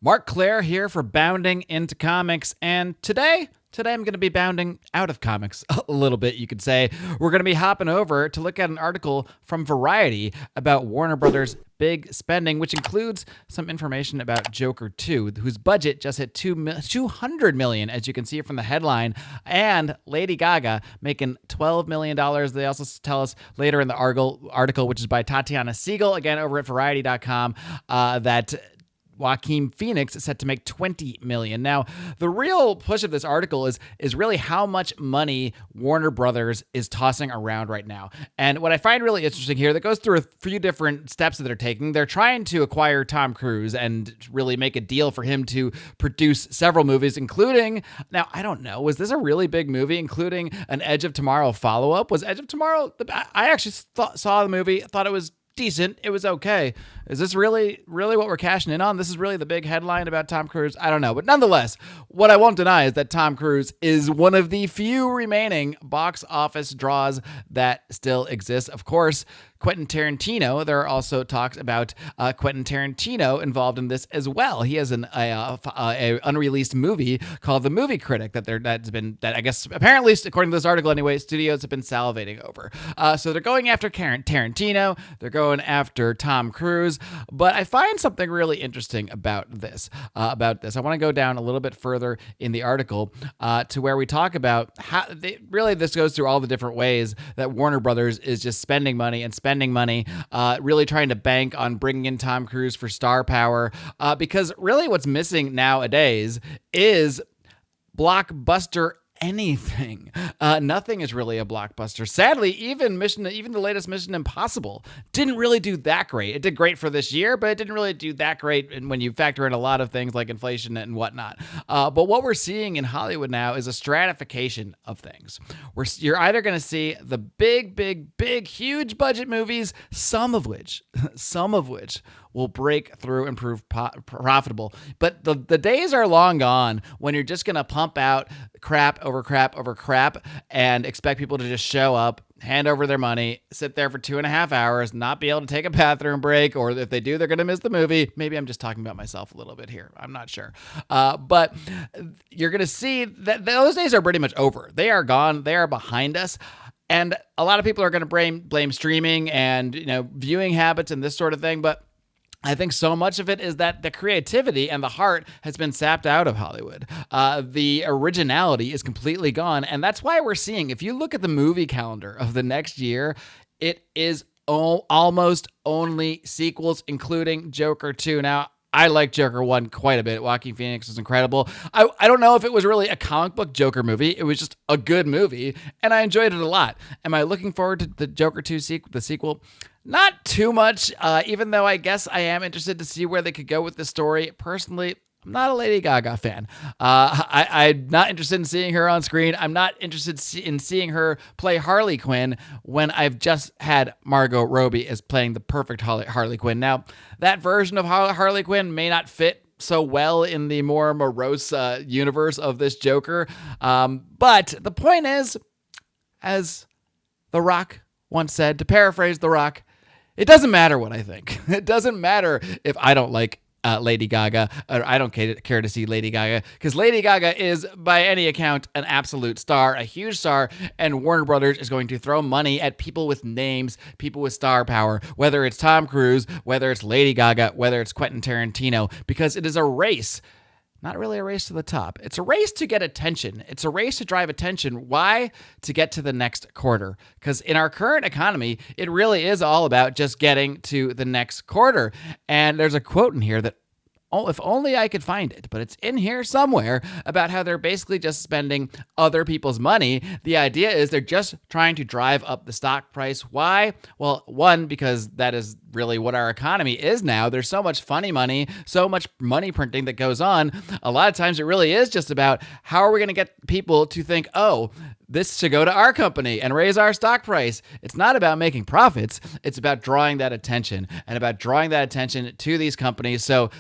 Mark Claire here for Bounding into Comics, and today I'm going to be bounding out of comics a little bit, you could say. We're going to be hopping over to look at an article from Variety about Warner Brothers' big spending, which includes some information about Joker 2, whose budget just hit $200 million, as you can see from the headline, and Lady Gaga making $12 million. They also tell us later in the article, which is by Tatiana Siegel, again over at Variety.com, that Joaquin Phoenix is set to make $20 million. Now, the real push of this article is really how much money Warner Brothers is tossing around right now. And what I find really interesting here, that goes through a few different steps that they're taking. They're trying to acquire Tom Cruise and really make a deal for him to produce several movies, including, now, I don't know, was this a really big movie, including an Edge of Tomorrow follow-up? Was Edge of Tomorrow, I actually saw the movie, thought it was decent. It was okay. Is this really what we're cashing in on? This is really the big headline about Tom Cruise? I don't know. But nonetheless, what I won't deny is that Tom Cruise is one of the few remaining box office draws that still exists. Of course, Quentin Tarantino, there are also talks about Quentin Tarantino involved in this as well. He has an unreleased movie called The Movie Critic that I guess apparently, according to this article anyway, studios have been salivating over. So they're going after Tarantino, they're going after Tom Cruise, but I find something really interesting about this. I want to go down a little bit further in the article to where we talk about how this goes through all the different ways that Warner Brothers is just spending money, really trying to bank on bringing in Tom Cruise for star power, because really what's missing nowadays is blockbuster anything. Nothing is really a blockbuster. Sadly, even the latest Mission Impossible didn't really do that great. It did great for this year, but it didn't really do that great when you factor in a lot of things like inflation and whatnot. But what we're seeing in Hollywood now is a stratification of things. You're either going to see the big, huge budget movies, some of which will break through and prove profitable. But the days are long gone when you're just going to pump out crap over crap and expect people to just show up, hand over their money, sit there for 2.5 hours, not be able to take a bathroom break, or if they do, they're going to miss the movie. Maybe I'm just talking about myself a little bit here. I'm not sure. But you're going to see that those days are pretty much over. They are gone. They are behind us. And a lot of people are going to blame streaming and, viewing habits and this sort of thing. But I think so much of it is that the creativity and the heart has been sapped out of Hollywood. The originality is completely gone. And that's why we're seeing, if you look at the movie calendar of the next year, it is almost only sequels, including Joker 2. Now, I like Joker 1 quite a bit. Joaquin Phoenix was incredible. I don't know if it was really a comic book Joker movie. It was just a good movie, and I enjoyed it a lot. Am I looking forward to the Joker 2 the sequel? Not too much, even though I guess I am interested to see where they could go with the story. Personally, I'm not a Lady Gaga fan. I'm not interested in seeing her on screen. I'm not interested in seeing her play Harley Quinn when I've just had Margot Robbie as playing the perfect Harley Quinn. Now, that version of Harley Quinn may not fit so well in the more morose universe of this Joker. But the point is, as The Rock once said, to paraphrase The Rock, it doesn't matter what I think. It doesn't matter if I don't like Lady Gaga, or I don't care to see Lady Gaga, because Lady Gaga is, by any account, an absolute star, a huge star, and Warner Brothers is going to throw money at people with names, people with star power, whether it's Tom Cruise, whether it's Lady Gaga, whether it's Quentin Tarantino, because it is a race. Not really a race to the top. It's a race to get attention. It's a race to drive attention. Why? To get to the next quarter. Because in our current economy, it really is all about just getting to the next quarter. And there's a quote in here that, if only I could find it, but it's in here somewhere, about how they're basically just spending other people's money. The idea is they're just trying to drive up the stock price. Why? Well, one, because that is really what our economy is now. There's so much funny money, so much money printing that goes on. A lot of times it really is just about how are we going to get people to think, oh, this should go to our company and raise our stock price. It's not about making profits. It's about drawing that attention to these companies. So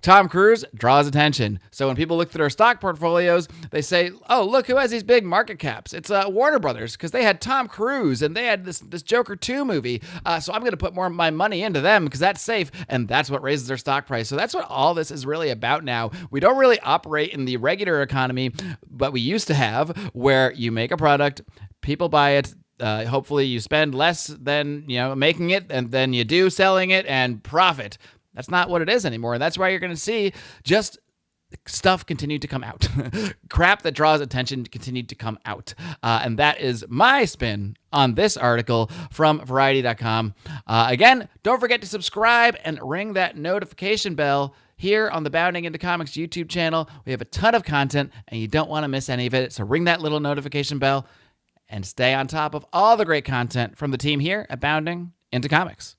Tom Cruise draws attention. So when people look through their stock portfolios, they say, oh, look who has these big market caps. It's Warner Brothers, because they had Tom Cruise and they had this Joker 2 movie. So I'm going to put more of my money into them because that's safe. And that's what raises their stock price. So that's what all this is really about now. We don't really operate in the regular economy, but we used to have, where you make a product, people buy it. Hopefully you spend less than, making it, and then you do selling it and profit. That's not what it is anymore. And that's why you're going to see just stuff continue to come out. Crap that draws attention continued to come out. And that is my spin on this article from Variety.com. Again, don't forget to subscribe and ring that notification bell here on the Bounding Into Comics YouTube channel. We have a ton of content and you don't want to miss any of it. So ring that little notification bell and stay on top of all the great content from the team here at Bounding Into Comics.